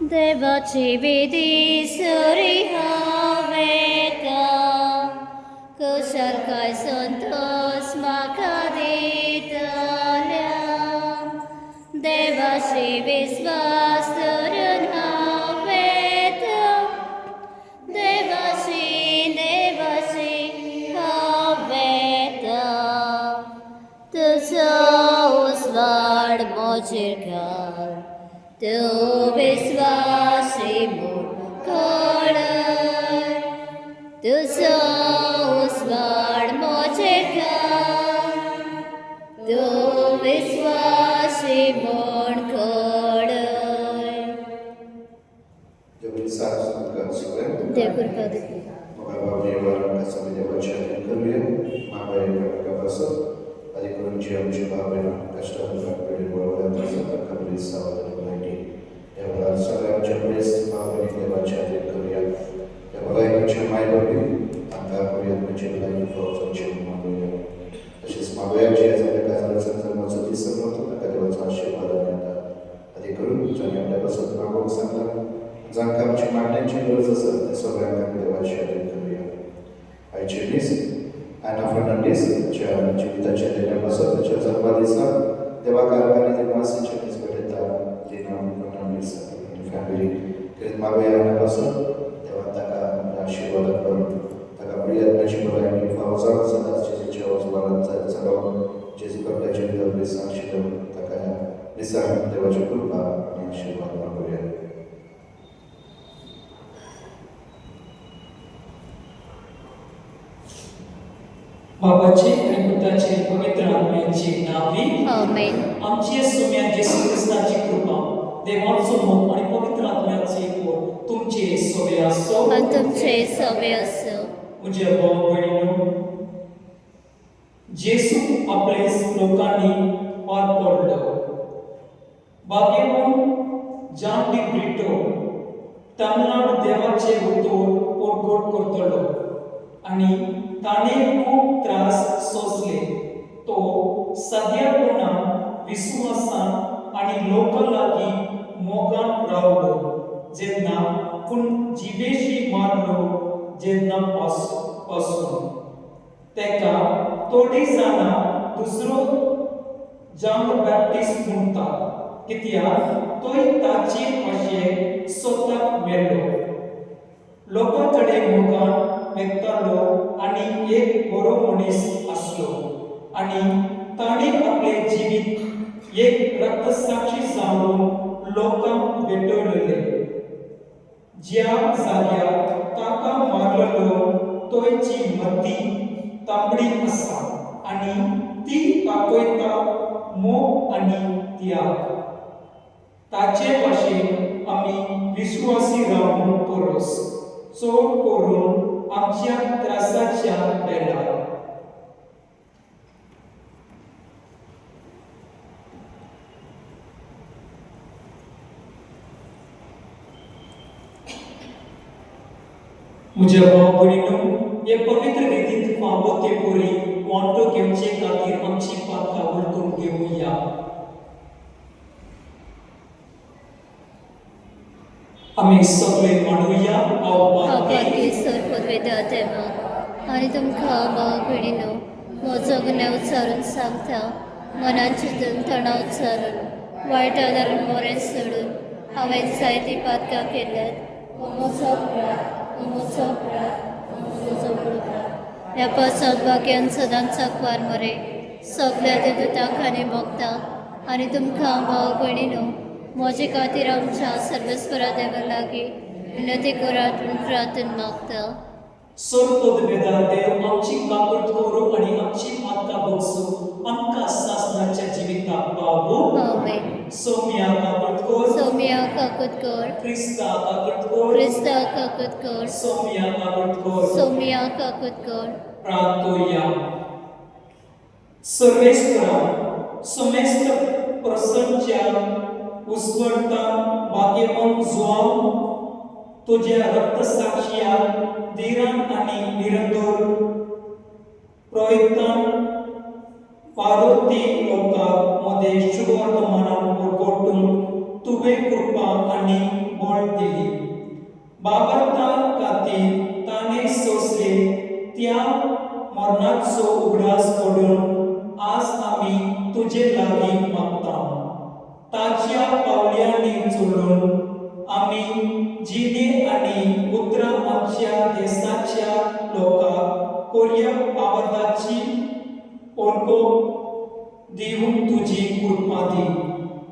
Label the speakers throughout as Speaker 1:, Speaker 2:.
Speaker 1: देवाची विधी सरी हावेता कुशल काय संतोष म्हाका दितल्या देवाची विश्वास धरून हावेता देवाची हावेता तुझो उजवाड मोचेर घाल तू विश्वासी म्हूण कळय तुजो उजवाड मोचेर घाल तू विश्वासी म्हूण कळय
Speaker 2: Dobry start spotkania.
Speaker 1: देव कृपा दिवं.
Speaker 2: Mogę wam sobie działać kieruję. Mamy pewnego czasu. Ale kieruję się bawię na każdą zakupy, bo to jest taka bliska od tego. Ja wolę sobie ciągnąć bawię nie działać kieruję. Ja wolę się maj robi, a ta kieruję będzie dla nich wchodzą się maluję. To się smaguję, że jest taka zalecana mocy disem, to taka działacza się badania. Ale kieruję, że nie będę sobie mogą sam Zankam ci magnecie rozesłane sobie jak się kieruję. A ci lis, a na front lis, ci widać te nasoby, ci zakładisa, dewa karabany te masy, ci jest bereta, na front lis, family, kiedy mamy na naso, dewa taka siła taka przyjemna siła, jak mi fauza, zaraz ci się rozwala, zaraz ci się pewnie ci dobry sam się taka lisa, dewa ci kurwa, nie się rozwala.
Speaker 3: बाबाचे आणि पुत्राचे पवित्र आत्म्याचे नावे
Speaker 1: आमेन.
Speaker 3: आमचे सोम्या येशू ख्रिस्ताची कृपा देवाचो मोग आणि पवित्र आत्म्याचे कोण तुमचे सोबे असो
Speaker 1: आणि तुमचे सवे असो.
Speaker 3: मुझे भाव बहिणीनो येशू आपले लोकांनी पार पडलो भाग्यवान जॉन डी ब्रिटो तमिळनाडू देवाचे उतोर पोटगोट करतलो आणि ताणे खूप त्रास सोसले तो सध्या पुन्हा विश्वासान आणि लोकां लागी मोगान रावलो जेन्ना पूण जिवेशी मारलो जेन्ना पासून तेका थोडी जाणां दुसरो जॉन बॅप्टिस्ट म्हणटा कित्याक तोय ताचे अशें स्वताक मेलो लोकां कडेन मोगान व्यक्तालो आणि एक बरो मनीस असलो आणि ताणे आपले जिवीत एक रक्तसाक्षी जावन लोकांक भेटवलेले ज्या जाग्यार ताका मारलेलो तोयची मती तांबडी आसा आणि ती दाखयता मोग आणि त्याग ताचे भाशेन आमी विश्वासी रावून परस चड करून आमच्या त्रासाच्या वेळार मुझे भाव भयणीनो हे पवित्र रितींत फावो ते पोरी वांटो घेवचे खातीर आमची पातकां उलटून घेवया आमी सगळे म्हणुया
Speaker 1: आपाकी सरपदवेदा देवा आणि तुमकां भाव भयणीनो म्हजो गुन्यांव उच्चारून सांगता मनान चिंतून तणाव उच्चारून वायट आदारून मोरें सोडून हांवें जायतीं पातकां केल्यात म्हजो अपराध ह्या पासत भाग्यान सदांच सकवार मरे सगळ्या देवतां खाणी मोगता आनी तुमकां भाव भयणीनो म्हजे खातीर आमच्या सर्वेस्परा देवा लागीं विनंती करात म्हूण प्रार्थना मागता.
Speaker 3: सरपद वेदा देव आमची काकूट करूं आणि आमची पातकां बगसूं आमकां सासणाच्या जिविताक पावो
Speaker 1: आमेन.
Speaker 3: सोम्या काकूट कर
Speaker 1: सौम्या काकूट कर
Speaker 3: क्रिस्ता काकूट कर
Speaker 1: क्रिस्ता काकूट कर
Speaker 3: सोम्या काकूट कर
Speaker 1: सौम्या काकूट कर.
Speaker 3: प्रार्थोया सर्वेस्परा समेस्त प्रसंच्या उस्वरतान भाग्यवान जुआव तुझ्या रक्तसाक्षिया धीरान आणि निरंतर प्रयत्न पारोती लोकांमध्ये शुभवर्तमानान परगोटून तुवें कृपा आनी बळ दिली. बाबरता खातीर ताणें सोंसले त्या मरणाचो उगडास घडोवन आज आमी तुजे लागीं मागता. ताच्या पावल्यांनी चलून आमी जिणे आनी उतरां आमच्या देशाच्या लोकांक कोरया पावताची ओळख दिवंक तुजी कृपा दी.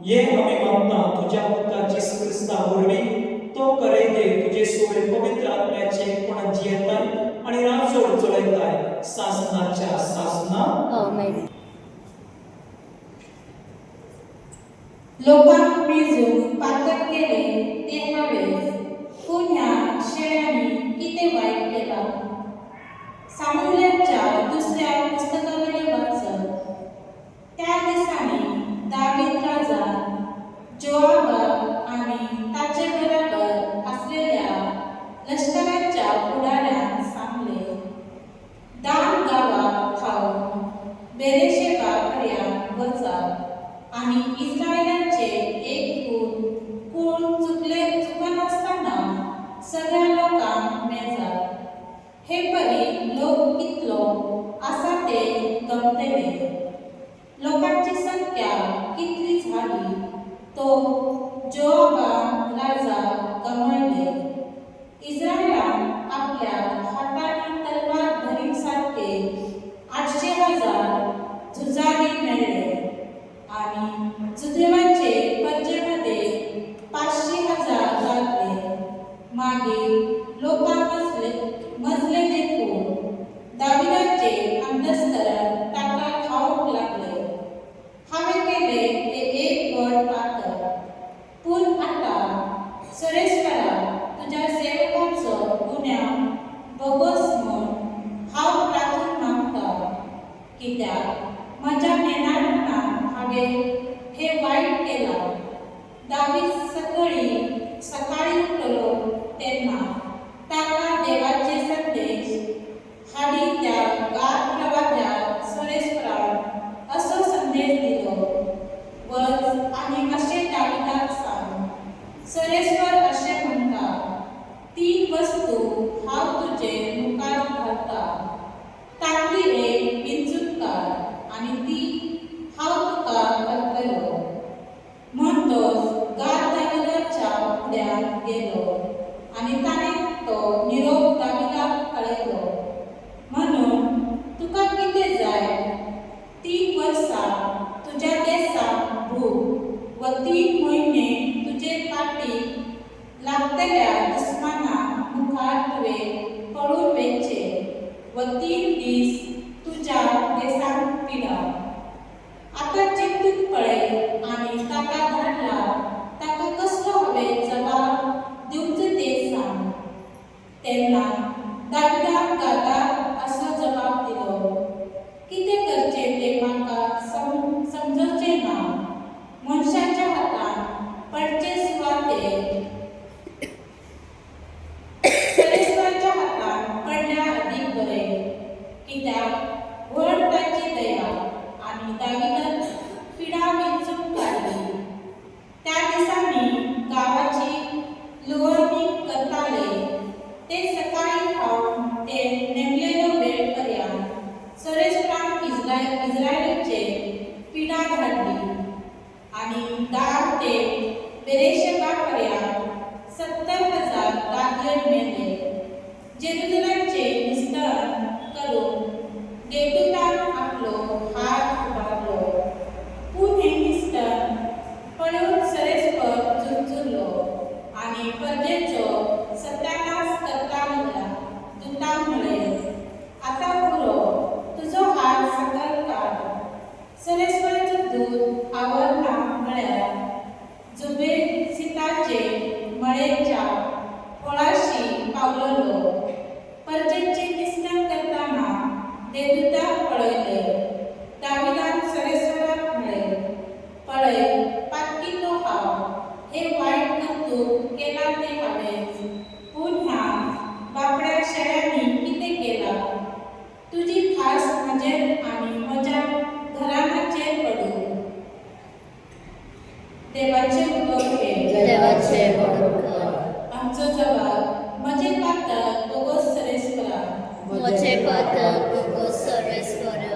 Speaker 3: हे आमी मागता तुज्या पुताची क्रिस्ता वरवीं. तो करयते तुजे सोय पवित्र आत्म्याचे कोण जियेताय आनी राजोड चलयताय सासनाच्या सासना.
Speaker 1: आमेन.
Speaker 4: लोकांक मेजून पातक केले ते हावेच, पूण ह्या शेळ्यांनी कितें वायट केलां. सामुएलाच्या दुसऱ्या पुस्तकावरील वाचन. त्या दिसांनी दावीद राजान जोआबाक आनी ताचे बरोबर आसलेल्या लश्कराच्या फुडाऱ्यांक सांगले, दान गांवाक थांबून बेरेशेबा पर्यंत वचात आनी इस्रायेलाचे एक कुळ चुकनासतना सगळ्या लोकांक मेजात. हे परी लोक कितलो आसा ते गमतले. लोकांची संख्या कितली झाली तो जोआबान राजा गमयले. इस्रायलान आपल्या हातांनी तलवार धरिक सारखे 800,000 झुजारी मेळ्ळे आनी जुदेवाचे पर्जेमध्ये 500,000 लागले. मागीर लोकांक मजले देखून दाविदाचे अंतस्करण ताका खावंक लागले. हांवें केले ते एक व्हड पातक, पूण आतां सरेस्परा तुज्या सेवकाचो गुन्यांव बोगोस म्हूण हांव प्रार्थना मागतां. कित्याक म्हज्या नेनापणान हांवें हे वायट केलां. दावीद सकाळीं उठलो तेन्ना ताका देवाचे संदेश हाडी त्या गाद प्रवाद्याक सरेस्परान असो संदेश दिलो, वच आनी अशें दाविदाक सांग, सरेस्पर अशें म्हणटा, 3 वस्तू हांव तुजे मुखार घालता. तांतली एक बिनचूक आनी ती हांव तुका अर्पयलो. म्हणटोच गाद दाविदाच्या फुड्यान गेलो आनी ताणें तो निरोप दाविदाक कळयलो. म्हणून तुका कितें जाय? 3 वर्सां तुज्या देशाक भूक व 3 म्हयने तुजे पाटीक लागतल्या दुस्मानां मुखार तुवें पळून वचचें व 3 दीस तुज्या देशांत पिडा. आतां चिंतून पळय आनी ताका धाडला ताका कसलो हांवें जबाब दिवचो ते सांग. तेन्ना दाविदाक गादाक असो जबाब दिलो, कितें करचें तें म्हाका समजचें ना. मनशाच्या हातान पडचे सुवातेर सरेस्पराच्या हातान पडल्या अदीक बरें. कित्याक व्हड ताची दया आनी दाविदान पिडा वेंचून काडली. त्या दिसांनी गांवाची लुवणी करताले ते सकाळीं खावन ते नेमलेलो वेळ पर्यंत सरेस्परान इस्रायेलीचे पिडा धाडली आनी दान ते बेरेशेबा पर्यंत 70,000 दादले मेले. जेरुसलेमचे निस्तरण करून देवदूतान आपलो हात उबारलो, पूण हें निस्तरण पळोवन सरेस्पर झुंजलो आनी परजेचो सत्यानाश करता दुतांक म्हळें, आतां पुरो, तुजो हात सकयल काड. सरेस्पराचो दूत आवरना म्हळ्यार जुबेसिताचे मळेच्या पोळाशी पावलोलो. परजेचे निस्तरण करताना देवदूताक पळयले. दाविदान सरेस्पराक म्हळें, पळय, पातकिल्लो हांव. हे वायट कर्तूत केलां तें हांवेंच, पूण ह्या बापड्या शेळ्यांनी कितें केलां? तुजी खास म्हजेर आनी म्हज्या घराण्याचेर पडूं. देवाचें उतर घे.
Speaker 1: म्हजे पातक तुका सर्वेस्परा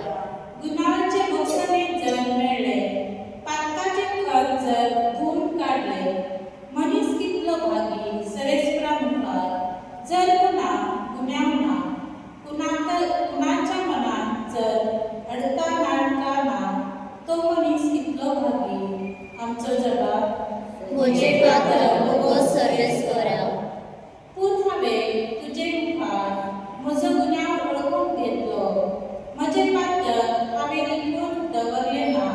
Speaker 4: गुन्हाचे मोक्षाने जर मेळ्ळे पातकाचे खत जर धुवन काढले मनीस कितलो भागी सरेस्परा मुखार जर कुणा गुन्यांव ना कुणाच्या मनात जर अडका नाडका ना तो मनीस कितलो भागी आमचो जबाब
Speaker 1: म्हजे पातक तुका सर्वेस्परा
Speaker 4: पूण हांवें तुजे मुखार म्हजो गुन्यांव वळखून घेतलो म्हजे पातक हांवें लिपून दवरले ना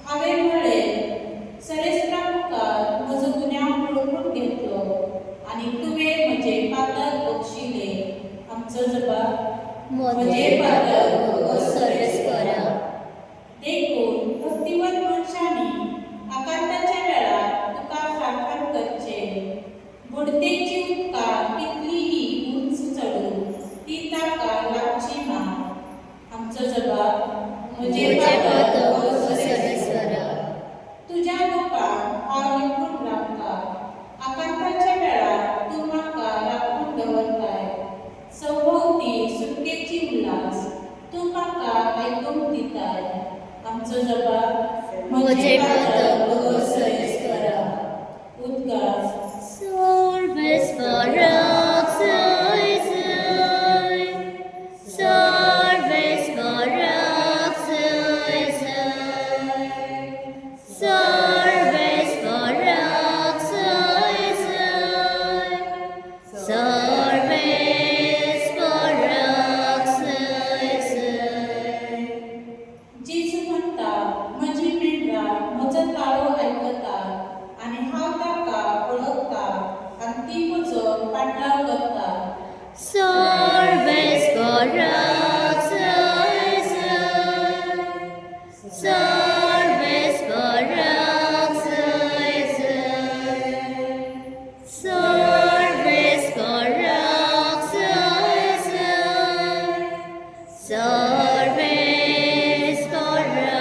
Speaker 4: हांवें म्हळें सरेस्परा मुखार म्हजो गुन्यांव वळखून घेतलो आनी तुवें म्हजे पातक बक्षिले आमचो जबाब
Speaker 1: म्हजे पातक तुका सर्वेस्परा
Speaker 4: देखून भक्तिवंत मनशांनी आकांताच्या वेळार तुका प्रार्थना करचे बुडतेची उपकार कितलीही उंच चढून ती ताका लागची ना आमचो जबाब म्हजे
Speaker 1: म्हजे पातक
Speaker 4: पातक
Speaker 1: तुका सर्वेस्परा
Speaker 4: तुज्या लोकांक हांव लिपून रावता आकांताच्या वेळार तूं म्हाका राखून दवरताय सभोवती सुटकेची उल्हास तूं म्हाका आयकूंक दिताय आमचो जबाब
Speaker 1: म्हजे पातक तुका सर्वेस्परा
Speaker 4: उद्गार
Speaker 1: सर्वेस्परा जय जय सर्वेस्परा जय जय सर्वेस्परा जय जय सर्वेस्परा जय जय
Speaker 4: जेजू म्हणटा म्हजी मेंढरां म्हजो ताळो आयकता आनी हांव ताका वळखता आनी ती म्हजो पाटलाव करता
Speaker 1: सर्वेस्परा जय जय सर्वेस्परा जय जय सर्वेस्परा जय जय सर्वेस्परा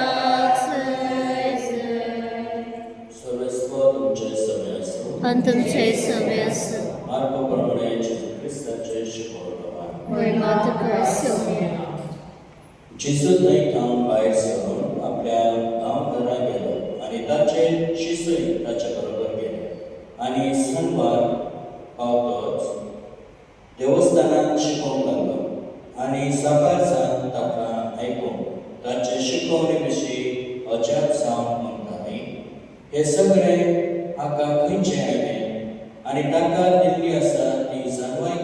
Speaker 1: जय जय
Speaker 5: सर्वेस्व तुमचे सगळे असो
Speaker 1: आणि तुमचे सवय असो
Speaker 5: मार्गाप्रमाणे जेजू ख्रिस्ताचे शिकवण
Speaker 1: महिमा तुका सवय
Speaker 5: जेजू थंयच्यान भायर सरून आपल्या गांवघरा गेलो आनी ताचे शिसूय ताचे बरोबर गेले आनी सणवार पावतोच देवस्थानांत शिकोवंक लागलो आनी साकारसान ताका आयकून ताचे शिकवणे विशीं अजाप जावन म्हणटाली हे सगळे हाका खंयचे आयले आनी ताका दिल्ली आसा ती जानवाय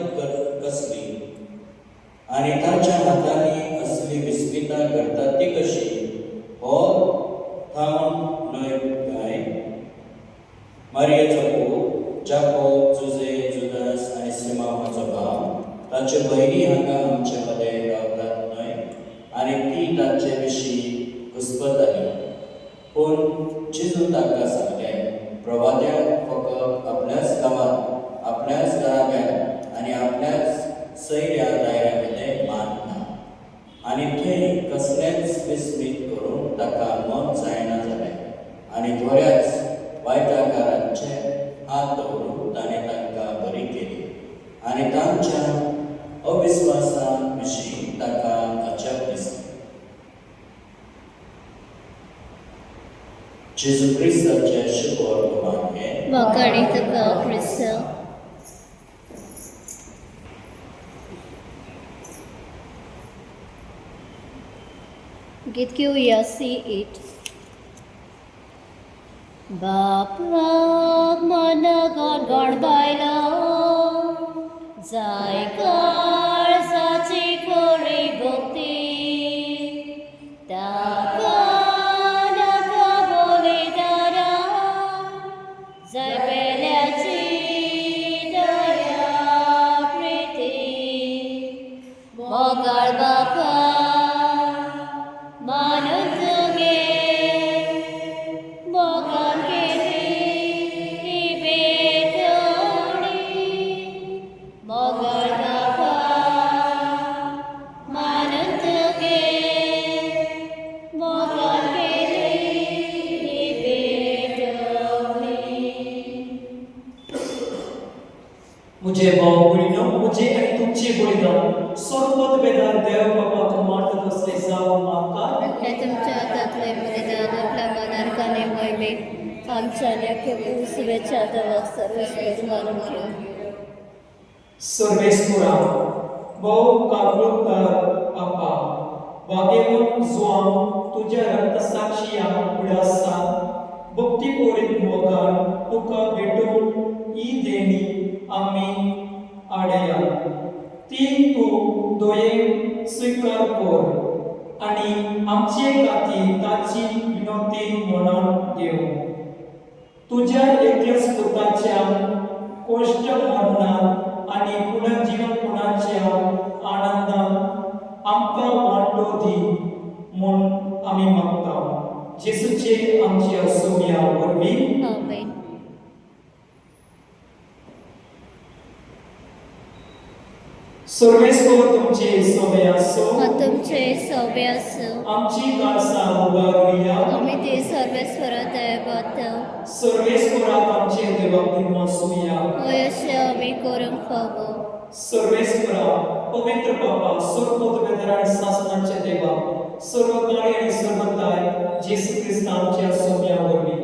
Speaker 5: कसली आनी ताच्या हातांनी असली विस्मितां घडटा ती कशी हो थांब न्हय काय मारियेचो पूत जाकोब जुजे जुदास आनी सिमोन हाचो भाव ताच्यो भयणी हांगा आमचे मदें रावतात न्हय आनी ती ताचे विशीं घुस्पताली पूण जेजू ताका सांगलें प्रवाद्याक फकत आपल्याच गांवांत आपल्याच घराब्यात आनी आपल्याच सैऱ्या दायऱ्या भितर मान ना आनी थंय कसलेंच विस्मीत करून ताका मन जायना जालें आनी थोड्याच वायटाकारांचे हात दवरून ताणें तांकां बरी केली आनी तांच्या अविस्वासा विशीं ताका अजाप दिसलें जेजू ख्रिस्ताचे शिकवण प्रमाण हें
Speaker 1: वकाणी तुका क्रिस्त गीत घेऊया C8 बापाक मन गणगण बायलो जाय काळजाची खरी भक्ती ताका नाका बलिदाना जाय बेल्याची दया प्रिती मोगाळ बापा मानून तुगे मोगाळ केली
Speaker 3: मुझे भाव भयणीनो मुझे आणि तुमचे बलिदान सोरपत वेदार देव बापाक माटत असले जावं माका
Speaker 1: हे तुमच्या हातातले बलिदान आपल्या मनारकाने वळवे आमच्या शुभेच्छा देवाक सर्वस्व मारून घेऊ.
Speaker 3: सर्वेस्पुरा भाऊ काबूलदार बापा वागेवन जुआम तुझ्या रक्तसाक्षिया उडासा भक्तीपोरीत मोगान तुका भेटून ई देणी आम्ही आडया ती तू दोये स्वीकार कर आणि आमचे खाती ताची विनंती म्हणून घेऊ. तुझ्या एकल्याच पुताच्या कोष्ट मरणात आणि पुनर्जीवनपणाच्या आनंदात आमकां वांटो दी म्हूण आमी मागता. जेसूचे आमच्या सोम्या वरवीं
Speaker 1: आमेन.
Speaker 3: सर्वेस्वर तुमचे सोम्या सो
Speaker 1: तुमचे सव्य असो
Speaker 3: आमची काळसां उबारुया.
Speaker 1: आम्ही ते सर्वेश्वर दैवत
Speaker 3: सर्वेस्वराक आमचे देवाक दिवसूया.
Speaker 1: वयस्य आम्ही करूंक फावो.
Speaker 3: सर्वेस्वरा पवित्र बापा सर्वोत वेदर आणि शासनाचे देवा सर्वकाळी आणि सर्वदाय जेसू ख्रिस्त आमच्या सोम्या वरवीं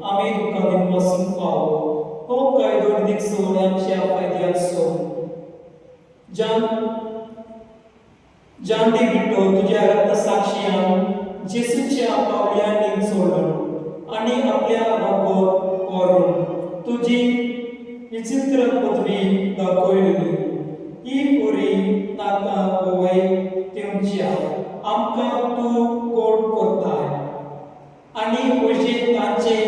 Speaker 3: आम्ही तुका दिवसूंक फावो. हो कायदो दीक सोड आमच्या फायद्याक सोड जान दी बिटो तुझ्या रक्तसाक्षियान जेसूच्या पावल्यांनी सोडून आणि आपल्या रोगोत व्हरून तुझी विचित्र पदवी दाखयली. ही पुरी नाका गोवय तेंच्या आमकां तूं कोड करताय आणि अशें तांचे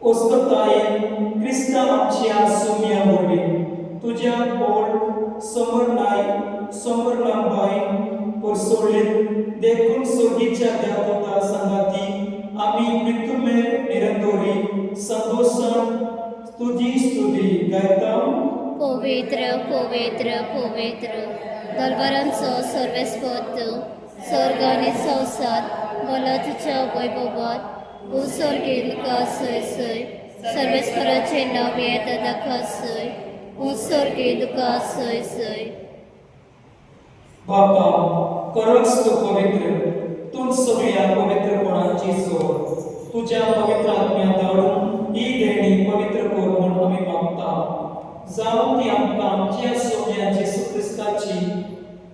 Speaker 3: ओस्ततायेन क्रिस्ता आमच्या सोम्या वरवीं तुझ्या बोल समरनाबाई परसोळेत देखून सोडीच्या देवता संगाती आम्ही मृत्युमे निरंतरी संतोषान तुझी स्तुती गायता.
Speaker 1: पवित्र पवित्र पवित्र दरबारांचो सर्वेस्पद स्वर्ग आणि संसार बोला तुझ्या वैभवात उसर्गीन का सय सय सर्वेस्पराचे नाव येता दाखा सय उसर्गीन का सय सय.
Speaker 3: बापा करस तू पवित्र तू सगळ्या पवित्रपणाची सोड तुझ्या पवित्र आत्म्या धाडून ही देणी पवित्र कर म्हणून आम्ही मागता. जावं ती आमकां आमच्या सोम्या जेसू ख्रिस्ताची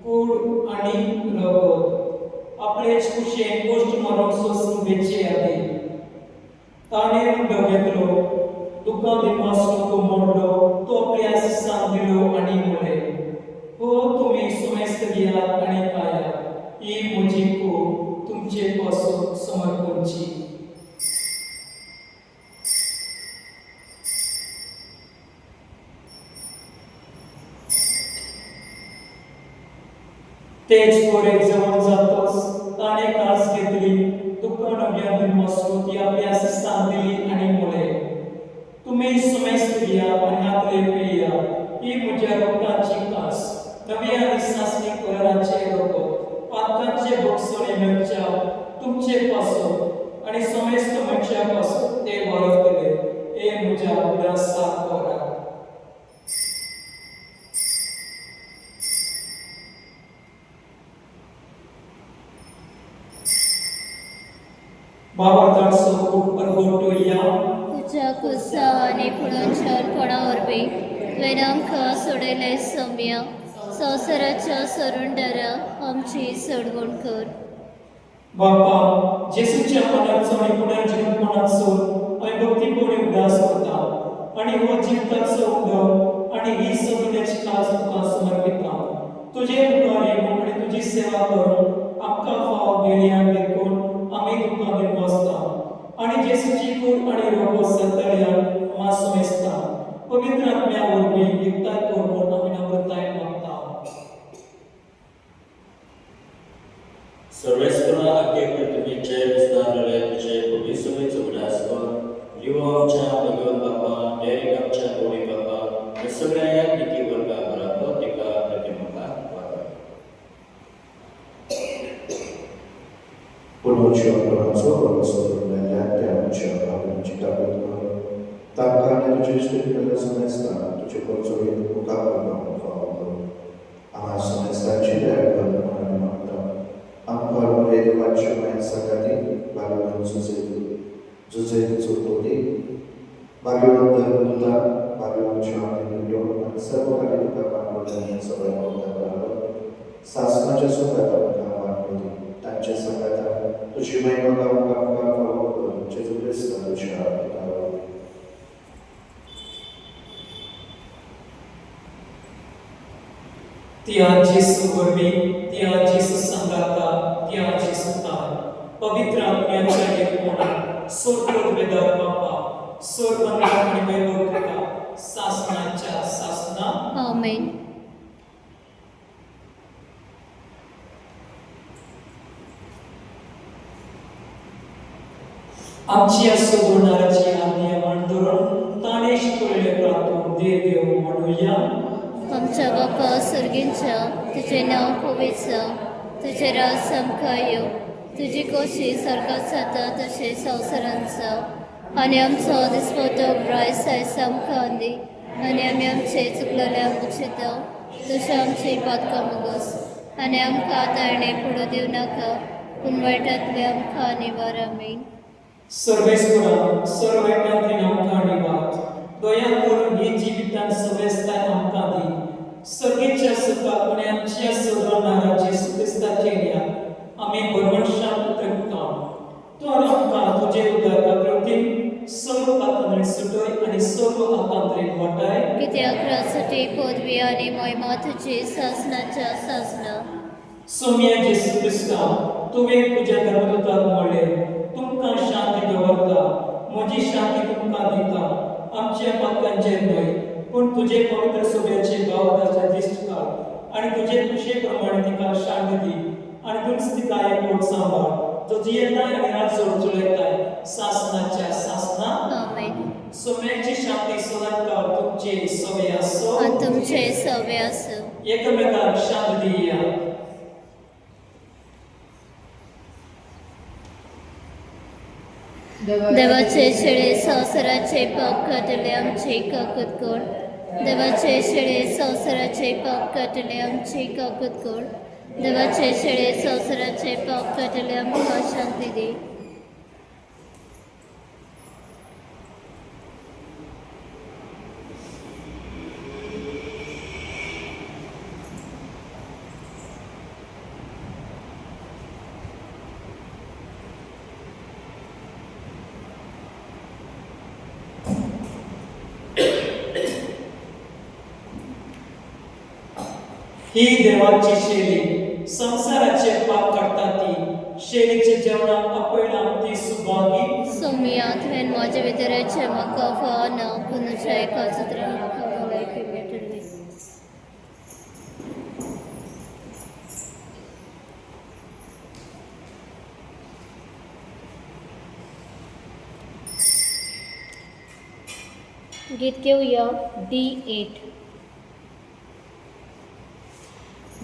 Speaker 3: कूड आणि रगत आपलेच कुशेन गोष्ट मारून सोसून वेचे आदी ताणे मुंडो घेतलो दुःखा दिवपासून तो मोडलो तो आपल्या शिसांक दिलो आणि म्हळे हो तुम्ही सुमेस्त घेयात आणि खायात ही म्हजी कूड तुमचे पासून समर्पणची. तेच पोरेक जवळ जातोच ताणे कास घेतली दुःख नव्या दिवपासून ती आपल्या शिसांक दिली आणि म्हळे तुम्ही सुमेस्त घ्या आणि हातले पिया ही म्हज्या रोगाची कास नव्या आणि सासणी कलराचे रोग पातकांचे भोगसणे मेळच्या तुमचे पासून आणि समेस्त मनशा पासून ते वळखले हे म्हज्या उदासा करा. बाबा ताडसो परगोटो या
Speaker 1: तुझ्या कुस्सा आणि पुढच्या अर्पणावरवी तुवें आमकां सोडयले सौम्या संवसाराच्या सरुंडरा आमची सोडवण कर.
Speaker 3: बापा जेसूच्या मनाचो आणि पुनर्जीवनपणाचो आम्ही भक्तीपोरी उदास करता आणि हो जिवताचो उदक आणि ही सगळ्याची कास तुका समर्पिता. तुझे मुखार येऊन आणि तुझी सेवा करून आमकां फाव गेल्यान देखून आम्ही तुका दिवसता आणि जेसूची कूड आणि रोग सतळ्यान आम्हा समेस्ता पवित्र आत्म्या वरवीं एकताय करून आम्ही नम्रताय मागता.
Speaker 5: सर्वेस्वरा आज्ञा प्रतिमेचे विस्तारले तुझे कोटी सभेचो उदास कर लिवो आमच्या भगवान बापा डेरेक आमच्या गोडी बापा हे सगळ्या या निती वर्गा बराबर तिका प्रतिमका वापर.
Speaker 2: पुनर्जीवनपणाचो प्रवास करून त्या आमच्या भावनांची ताकद तुझे केलेलं समजता तुझे कोणचोही मुखावर आम्हा समजताची दयाळ म्हणून मागता आमकां वेद वाचन सकाळी बालवण जुजे चुरतोली बालवण धर्मदूता बालवण शांती निवडो आणि सर्व काही तुका पाठवल्याने सगळ्या बरोबर शासनाच्या सुखात आमकां वाटली तांच्या संगात तुझी महिमा गावून आमकां फॉलो कर जेजू ख्रिस्त तुझ्या पितावर
Speaker 3: त्या जेसू वरवी त्या जेसू संगाता त्या जेसू तार पवित्र आत्म्याच्या एकूणात सोडपद वेदार बापा सोडबंद आणि वैभव तुका शासनाच्या शासना
Speaker 1: आमेन.
Speaker 3: आमची सोडणाराची आज्ञा मांडून ताणे शिकवलेले प्रार्थून देव म्हणूया.
Speaker 1: आमच्या बापा सर्गींच्या तुझे नाव पवित्र जावं, तुझे राज समकायो, तुझी कोशी स्वर्गात जाता तशें संवसारांत जावं. आनी आमचो दिसपतो प्रायस आयज आमकां दी आनी आमी आमचे चुकलेल्यांक उचिताव तशें आमची पातकां मुगोस आनी आमकां आतां पडू दिवं नाका पूण वायटांतले आमकां निवार. आमीन.
Speaker 3: सर्वेश्वरा सर्व वायटांतल्यान आमकां निवार. दया करून ही जिवितांत सवेस्ताय आमकां दी. सर्गेच्या सुखाक आनी आमच्या सोडवणारा जेसू क्रिस्ताचे या आमी बरवंशां उतरता. तूं आमकां तुजे उदक कृतीन सर्व पातळी सुटय आनी सर्व आकांत्रेक वाटाय.
Speaker 1: कित्याक राजसाठी पदवी आनी महिमा तुजी शासनाच्या शासना.
Speaker 3: सौम्य जेसू क्रिस्ता तुवें तुज्या धर्मदूताक म्हणलें तुमकां शांती दवरता, म्हजी शांती तुमकां दिता. आमच्या पातकांचेर न्हय पूण तुजे पवित्र सोब्याचे भावताचे दिश्ट काड आनी तुजे खुशे प्रमाणे तिका शांती दी आनी तुमच तिका एकवट सांबाळ. तुजी येताय आनी रात चलयताय शासनाच्या शासना.
Speaker 1: आमेन.
Speaker 3: सौम्याची शांती सदांच काळ तुमचे सवे आसो
Speaker 1: आनी तुमचे सवे आसूं.
Speaker 3: एकमेकाक शांती दिया.
Speaker 1: देवाचे शेळे संवसाराचे पाप काटले आमचे काकूत कोण. देवाचे शेळे संवसाराचे पाप काटले आमचे काकूत कोण. देवाचे शेळे संवसाराचे पाप काटले आमकां शांती दी.
Speaker 3: ही देवाची शेली संसाराचे पाप काढता ती शेलीचे जेवणाक आपयला ती सुभागी.
Speaker 1: सौम्या तुवें म्हज्या भितराचे म्हाका फावना पूण तुज्या एका चित्रान म्हाका भलायकी मेळटली. गीत घेऊया D8.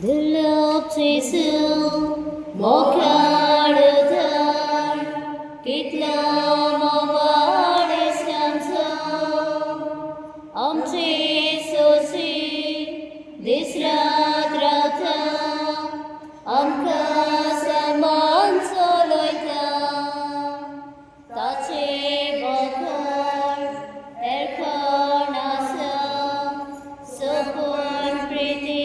Speaker 1: दिलाचे मोख्याड धाड कितला मोवाडेस आमचो आमचे सोसी दीस रात रावता आमकां समान चलयता ताचे बोखार एरखण आसा सपून प्रिती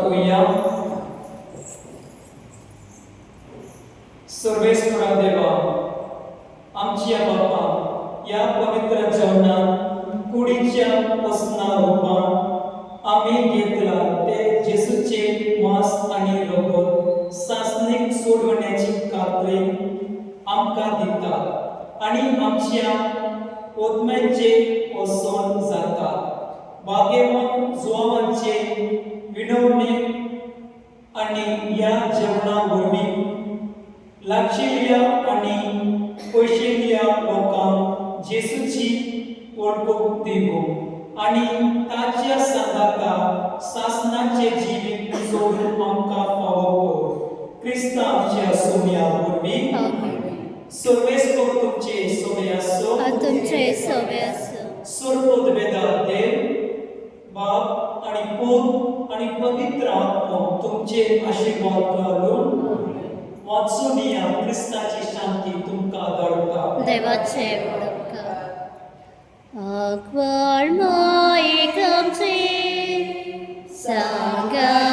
Speaker 3: करूया. सर्वेश्वरा देवा, आमच्या बापा, या पवित्र जेवणात कुडीच्या वसना रूपात आम्ही घेतला ते जेसूचे मांस आणि रगत सासणीक सोडवण्याची खात्री आमकां दिता आणि आमच्या ओतमेचे ओसोन जाता. भाग्यवान जुआवांचे विनवणे आणि या जेवणा वरवीं लागशिल्ल्या आणि पयशिल्ल्या लोकांक जेसूची वळखूक दिवूं आणि ताच्या सांगाता सासणाचे जिवीत सोडून आमकां फावो कर. क्रिस्त आमच्या सोम्या वरवीं सर्वेस्वर तुमचे सोमे आसो.
Speaker 1: तुमचे सवे असो.
Speaker 3: सर्वोद वेदा देव बाप आणि पूत आणि पवित्र आत्मा तुमचे आशीर्वाद घालून वाचून या क्रिस्ताची शांती तुमकां धाडटा.
Speaker 1: देवाचे मुडका अकबर माईक आमचे सांगा